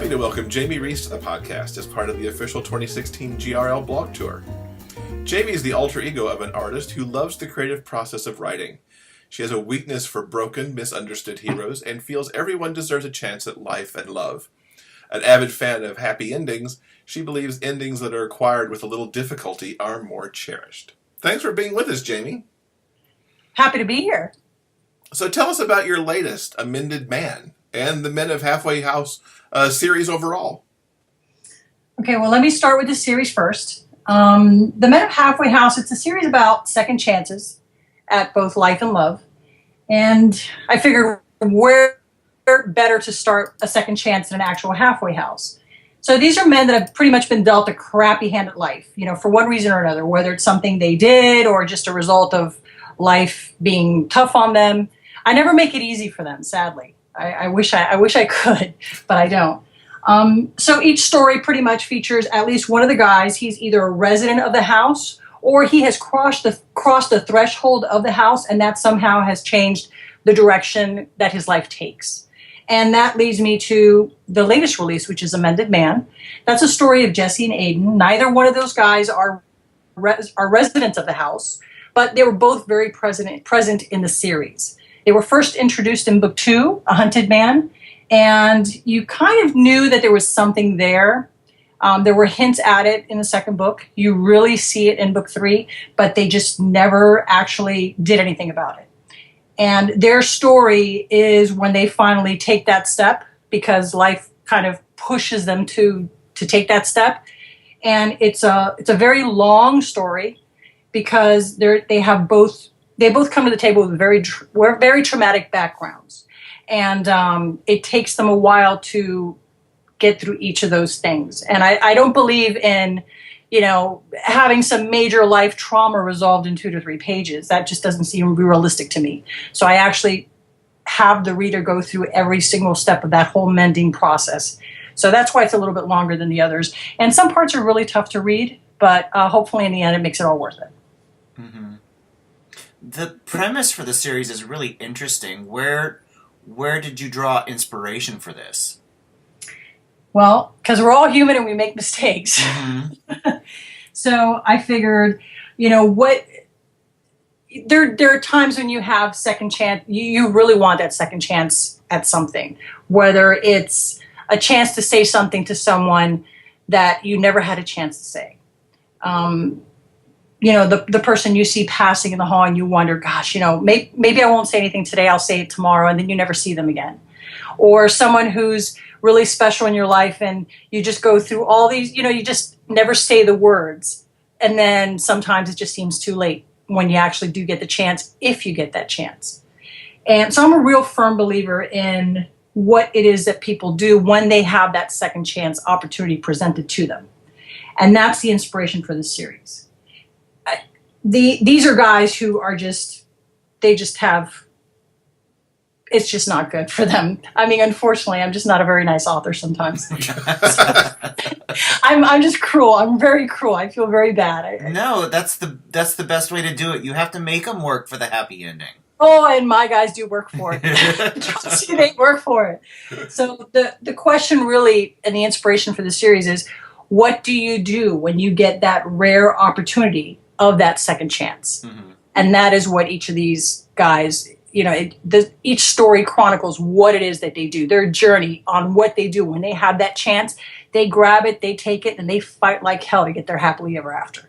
happy to welcome Jaime Reese to the podcast as part of the official 2016 GRL blog tour. Jaime is the alter ego of an artist who loves the creative process of writing. She has a weakness for broken, misunderstood heroes and feels everyone deserves a chance at life and love. An avid fan of happy endings, she believes endings that are acquired with a little difficulty are more cherished. Thanks for being with us, Jaime. Happy to be here. So tell us about your latest, A Mended Man, and the Men of Halfway House series overall. Okay, well, let me start with the series first. The Men of Halfway House, it's a series about second chances at both life and love. And I figured where better to start a second chance than an actual halfway house. So these are men that have pretty much been dealt a crappy hand at life, for one reason or another, whether it's something they did or just a result of life being tough on them. I never make it easy for them, sadly. I wish I could, but I don't. So each story pretty much features at least one of the guys. He's either a resident of the house or he has crossed the threshold of the house, and that somehow has changed the direction that his life takes. And that leads me to the latest release, which is A Mended Man. That's a story of Jesse and Aiden. Neither one of those guys are residents of the house, but they were both very present in the series. They were first introduced in book 2, A Hunted Man, and you kind of knew that there was something there. There were hints at it in the second book. You really see it in book 3, but they just never actually did anything about it. And their story is when they finally take that step, because life kind of pushes them to take that step. And it's a very long story because they both come to the table with very traumatic backgrounds. And it takes them a while to get through each of those things. And I don't believe in, having some major life trauma resolved in 2 to 3 pages. That just doesn't seem realistic to me. So I actually have the reader go through every single step of that whole mending process. So that's why it's a little bit longer than the others. And some parts are really tough to read, but hopefully in the end it makes it all worth it. Mm-hmm. The premise for the series is really interesting. Where did you draw inspiration for this? Well, because we're all human and we make mistakes. Mm-hmm. So I figured, there are times when you have second chance, you really want that second chance at something, whether it's a chance to say something to someone that you never had a chance to say. The person you see passing in the hall and you wonder, gosh, maybe I won't say anything today, I'll say it tomorrow, and then you never see them again. Or someone who's really special in your life and you just go through all these, you just never say the words. And then sometimes it just seems too late when you actually do get the chance, if you get that chance. And so I'm a real firm believer in what it is that people do when they have that second chance opportunity presented to them. And that's the inspiration for this series. These are guys who are it's just not good for them. I mean, unfortunately, I'm just not a very nice author sometimes. I'm just cruel. I'm very cruel. I feel very bad. No, that's the best way to do it. You have to make them work for the happy ending. Oh, and my guys do work for it. Trust me, they work for it. So the question really, and the inspiration for the series is, what do you do when you get that rare opportunity of that second chance? Mm-hmm. And that is what each of these guys, each story chronicles what it is that they do, their journey on what they do. When they have that chance, they grab it, they take it, and they fight like hell to get their happily ever after.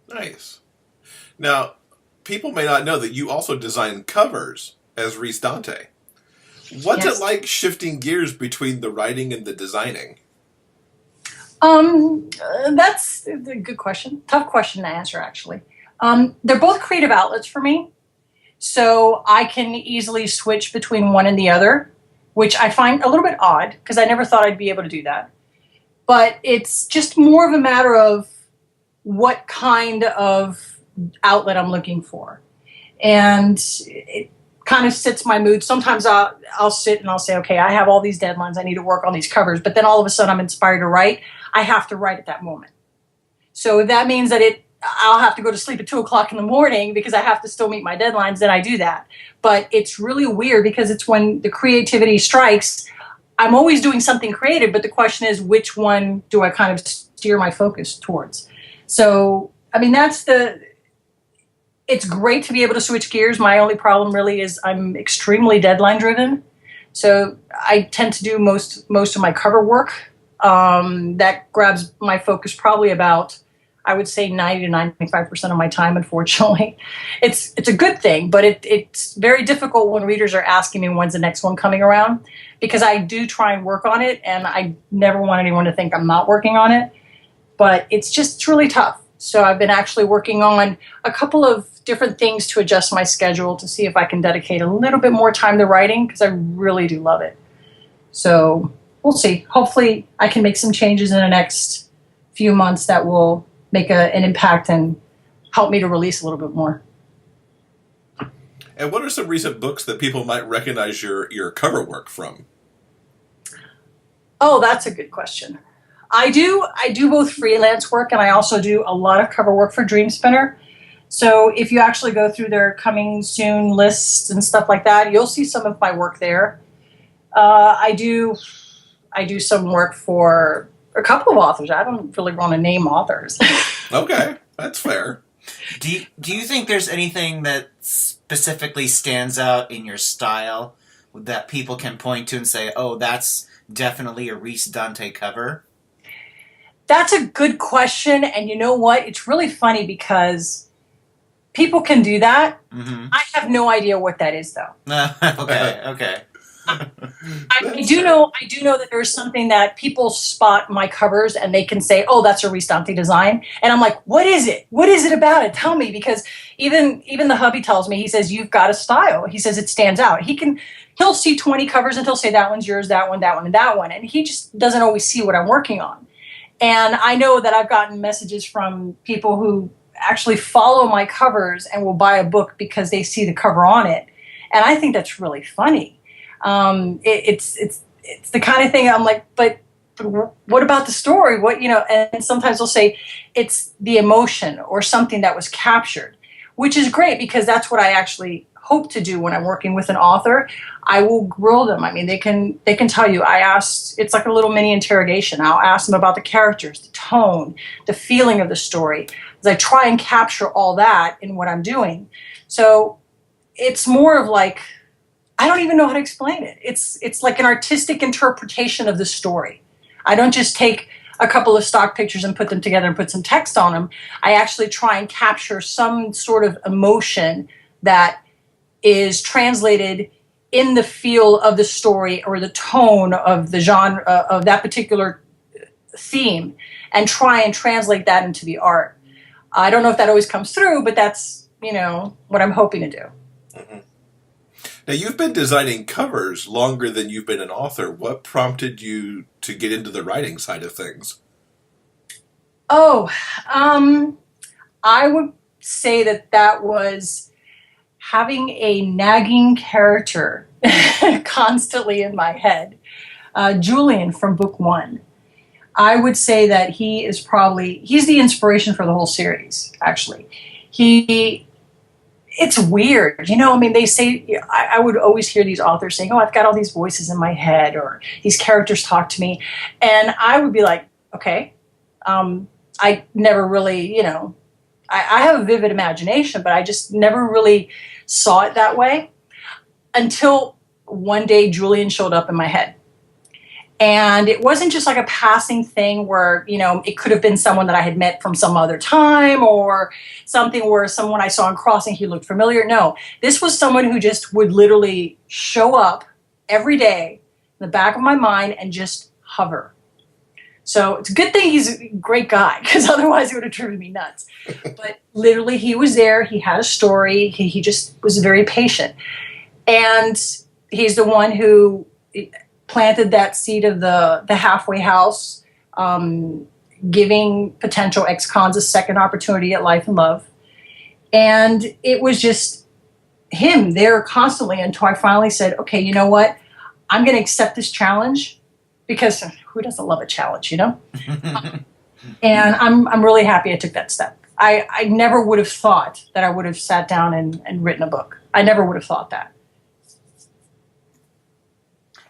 Nice. Now, people may not know that you also design covers as Reese Dante. What's it like shifting gears between the writing and the designing? That's a good question. Tough question to answer, actually. They're both creative outlets for me. So I can easily switch between one and the other, which I find a little bit odd because I never thought I'd be able to do that. But it's just more of a matter of what kind of outlet I'm looking for. And it kind of sets my mood. Sometimes I'll sit and I'll say, okay, I have all these deadlines. I need to work on these covers. But then all of a sudden I'm inspired to write. I have to write at that moment. So if that means that I'll have to go to sleep at 2:00 in the morning because I have to still meet my deadlines, then I do that. But it's really weird because it's when the creativity strikes, I'm always doing something creative, but the question is, which one do I kind of steer my focus towards? So, I mean, it's great to be able to switch gears. My only problem really is I'm extremely deadline driven. So I tend to do most of my cover work. That grabs my focus probably about, I would say, 90 to 95% of my time, unfortunately. It's a good thing, but it's very difficult when readers are asking me when's the next one coming around, because I do try and work on it, and I never want anyone to think I'm not working on it. But it's really tough. So I've been actually working on a couple of different things to adjust my schedule to see if I can dedicate a little bit more time to writing, because I really do love it. So we'll see. Hopefully I can make some changes in the next few months that will make an impact and help me to release a little bit more. And what are some recent books that people might recognize your cover work from? Oh, that's a good question. I do both freelance work, and I also do a lot of cover work for Dream Spinner. So if you actually go through their coming soon lists and stuff like that, you'll see some of my work there. I do some work for a couple of authors. I don't really want to name authors. Okay, that's fair. Do you think there's anything that specifically stands out in your style that people can point to and say, oh, that's definitely a Reese Dante cover? That's a good question. And you know what? It's really funny because people can do that. Mm-hmm. I have no idea what that is, though. Okay. I do know that there's something that people spot my covers and they can say, oh, that's a Reese Dante design. And I'm like, what is it? What is it about it? Tell me. Because even the hubby tells me, he says, you've got a style. He says it stands out. He'll see 20 covers and he'll say, that one's yours, that one, and that one. And he just doesn't always see what I'm working on. And I know that I've gotten messages from people who actually follow my covers and will buy a book because they see the cover on it. And I think that's really funny. It's the kind of thing I'm like, but what about the story? And sometimes they'll say it's the emotion or something that was captured, which is great because that's what I actually hope to do when I'm working with an author. I will grill them. I mean, they can tell you. It's like a little mini interrogation. I'll ask them about the characters, the tone, the feeling of the story, as I try and capture all that in what I'm doing. So it's more of like, I don't even know how to explain it. It's like an artistic interpretation of the story. I don't just take a couple of stock pictures and put them together and put some text on them. I actually try and capture some sort of emotion that is translated in the feel of the story or the tone of the genre of that particular theme, and try and translate that into the art. I don't know if that always comes through, but that's, what I'm hoping to do. Mm-hmm. Now, you've been designing covers longer than you've been an author. What prompted you to get into the writing side of things? Oh, I would say that was having a nagging character constantly in my head. Julian from book 1. I would say that he's the inspiration for the whole series, actually. It's weird. They say, I would always hear these authors saying, oh, I've got all these voices in my head, or these characters talk to me. And I would be like, okay. I never really, I have a vivid imagination, but I just never really saw it that way until one day Julian showed up in my head. And it wasn't just like a passing thing where, it could have been someone that I had met from some other time, or something where someone I saw in Crossing, he looked familiar. No, this was someone who just would literally show up every day in the back of my mind and just hover. So it's a good thing he's a great guy, because otherwise it would have driven me nuts. But literally he was there. He had a story. He just was very patient. And he's the one who planted that seed of the halfway house, giving potential ex-cons a second opportunity at life and love. And it was just him there constantly until I finally said, okay, you know what? I'm going to accept this challenge, because who doesn't love a challenge, And I'm really happy I took that step. I never would have thought that I would have sat down and written a book. I never would have thought that.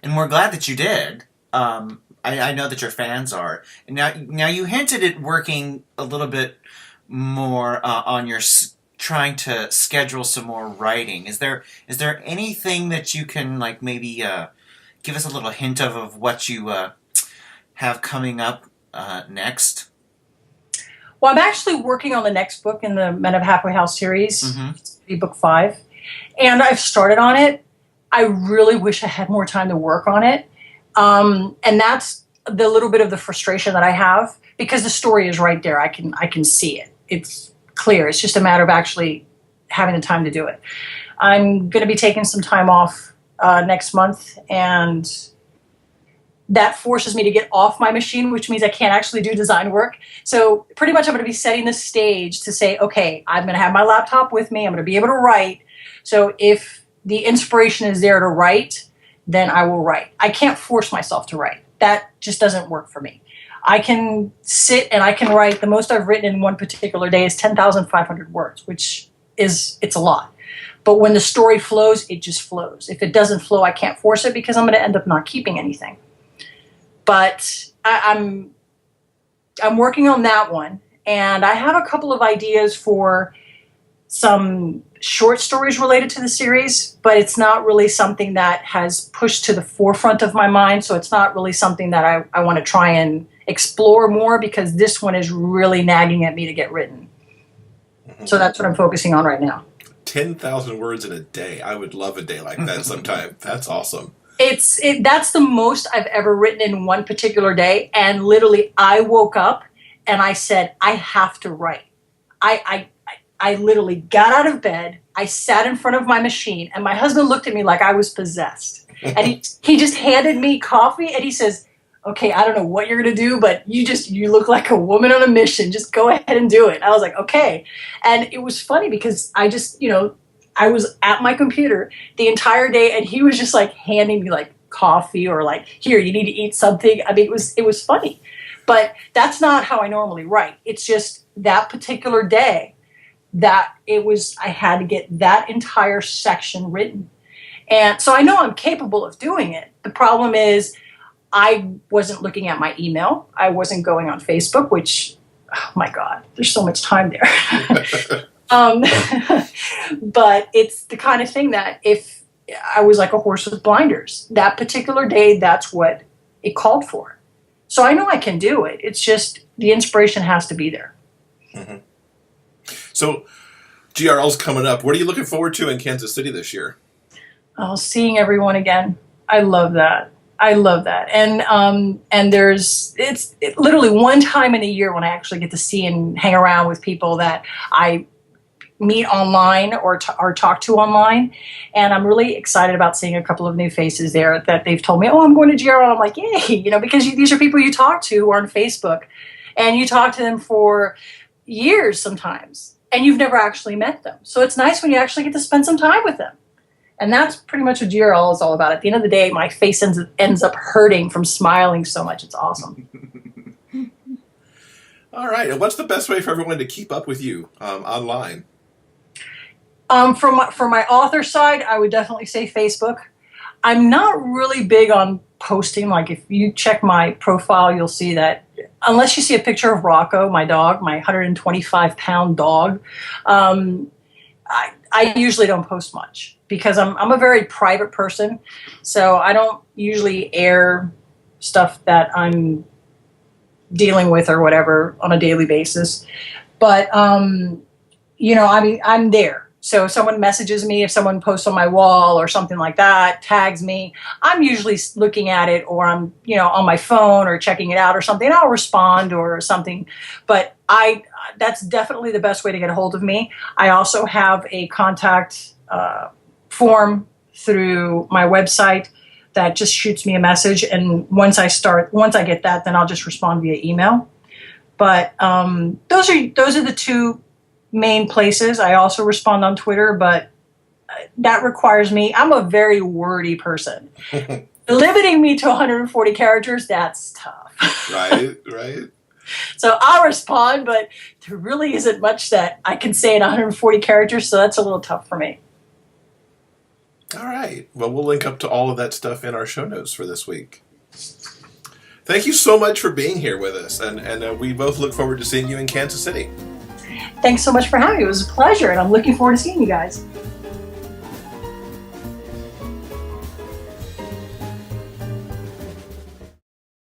And we're glad that you did. I know that your fans are. And now you hinted at working a little bit more on your trying to schedule some more writing. Is there anything that you can like maybe give us a little hint of what you have coming up next? Well, I'm actually working on the next book in the Men of Halfway House series. Mm-hmm. It's book 5. And I've started on it. I really wish I had more time to work on it. And that's the little bit of the frustration that I have, because the story is right there. I can see it. It's clear. It's just a matter of actually having the time to do it. I'm going to be taking some time off next month, and that forces me to get off my machine, which means I can't actually do design work. So pretty much I'm going to be setting the stage to say, okay, I'm going to have my laptop with me. I'm going to be able to write. So if the inspiration is there to write, then I will write. I can't force myself to write. That just doesn't work for me. I can sit and I can write. The most I've written in one particular day is 10,500 words, which it's a lot. But when the story flows, it just flows. If it doesn't flow, I can't force it, because I'm going to end up not keeping anything. But I'm working on that one, and I have a couple of ideas for some short stories related to the series, but it's not really something that has pushed to the forefront of my mind, so it's not really something that I want to try and explore more, because this one is really nagging at me to get written. Mm-hmm. So that's what I'm focusing on right now. 10,000 words in a day. I would love a day like that sometime. That's awesome. That's the most I've ever written in one particular day, and literally I woke up and I said, I have to write. I literally got out of bed, I sat in front of my machine, and my husband looked at me like I was possessed. And he just handed me coffee, and he says, okay, I don't know what you're going to do, but you look like a woman on a mission. Just go ahead and do it. I was like, okay. And it was funny because I just, I was at my computer the entire day, and he was just like handing me like coffee, or like, here, you need to eat something. I mean, it was funny, but that's not how I normally write. It's just that particular day that I had to get that entire section written. And so I know I'm capable of doing it. The problem is I wasn't looking at my email. I wasn't going on Facebook, which, oh my God, there's so much time there. But it's the kind of thing that if I was like a horse with blinders, that particular day, that's what it called for. So I know I can do it. It's just the inspiration has to be there. Mm-hmm. So GRL's coming up. What are you looking forward to in Kansas City this year? Oh, seeing everyone again. I love that. And it's literally one time in a year when I actually get to see and hang around with people that I meet online or talk to online. And I'm really excited about seeing a couple of new faces there that they've told me, oh, I'm going to GRL. I'm like, yay, because these are people you talk to on Facebook, and you talk to them for years sometimes, and you've never actually met them. So it's nice when you actually get to spend some time with them. And that's pretty much what GRL is all about. At the end of the day, my face ends up hurting from smiling so much. It's awesome. All right. And what's the best way for everyone to keep up with you online? From my author side, I would definitely say Facebook. I'm not really big on posting. Like, if you check my profile, you'll see that unless you see a picture of Rocco, my dog, my 125-pound dog, I usually don't post much, because I'm a very private person. So I don't usually air stuff that I'm dealing with or whatever on a daily basis. But, I'm there. So if someone messages me, if someone posts on my wall or something like that, tags me, I'm usually looking at it, or I'm, on my phone or checking it out or something, and I'll respond or something. But that's definitely the best way to get a hold of me. I also have a contact form through my website that just shoots me a message. And once I get that, then I'll just respond via email. But those are the two main places. I also respond on Twitter, but that requires me. I'm a very wordy person. Limiting me to 140 characters, that's tough. Right. So I'll respond, but there really isn't much that I can say in 140 characters, so that's a little tough for me. All right. Well, we'll link up to all of that stuff in our show notes for this week. Thank you so much for being here with us, and we both look forward to seeing you in Kansas City. Thanks so much for having me. It was a pleasure, and I'm looking forward to seeing you guys.